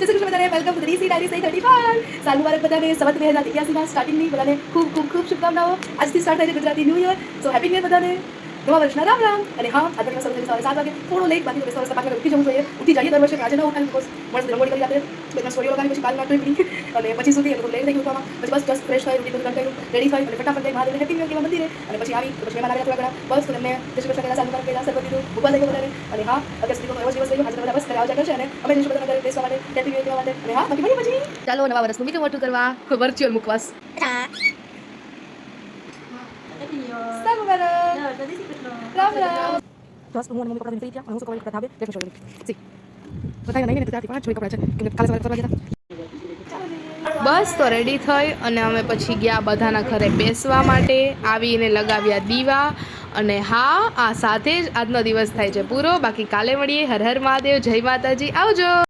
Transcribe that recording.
કૃષ્ણ બધાને welcome to રીસી diary સહી 35 સાલ મુબારક બધાને સંવત 2081 ના સ્ટાર્ટિંગની બધાને ખૂબ ખૂબ ખૂબ શુભકામનાઓ આજથી સ્ટાર્ટ થાય છે Gujarati new year so happy new year બધાને નવા વર્ષના રામ રામ અને હા આજનો દિવસ સવારે 7 વાગે થોડો લેટ બાકી તો 5 વાગે ઉઠી જવું જોઈએ ઉઠી જઈએ દર વર્ષે આજે ન ઉઠાય બિકોઝ મસ્ત રંગોળી કરી આપે બેના સ્ટોરીઓ લગાવી પછી કાલ નાટો પડી અને પછી સુધી એટલે લેટ થઈ ગયું ઉઠવામાં પછી બસ જસ્ટ ફ્રેશ થઈ રૂટીન બધું કર્યું રેડી થઈ અને ફટાફટ જઈ મહાદેવને હેપી ન્યૂ યર કહેવા મંદિરે અને પછી આવી પછી મહેમાન આવ્યા થોડા ઘણા બસ તો એમને જય શ્રી કૃષ્ણ કહેલા સાલ મુબારક કહેલા સર કરી દીધું ભૂખવા થઈ ગયો બધાને અને હા અત્યાર સુધી એવો દિવસ રહ્યો આજે બધા બસ ઘરે આવજા કરશે અને અમે જઈશું બધા ઘરે બેસવા માટે હેપી ન્યૂ યર કહેવા માટે અને હા બાકી બની પછી ચાલો નવા વર્ષનું મીઠું મોટું કરવા વર્ચ્યુઅલ મુખવાસ સાલ મુબારક રામ રામ બસ હું અને મમ્મી કપડાં થઈ ગયા અને હું શું કરું કપડાં ધાબે લેટ શો સી બધાય નહીં ને ત્યાંથી પાંચ છોડી કપડાં છે કે કાલે સવારે કરવા ગયા બસ તો રેડી થઈ અને અમે પછી ગયા બધાના ઘરે બેસવા માટે આવીને લગાવ્યા દીવા અને હા આ સાથે જ આજનો દિવસ થાય છે પૂરો બાકી કાલે મળીએ હર હર મહાદેવ જય માતાજી આવજો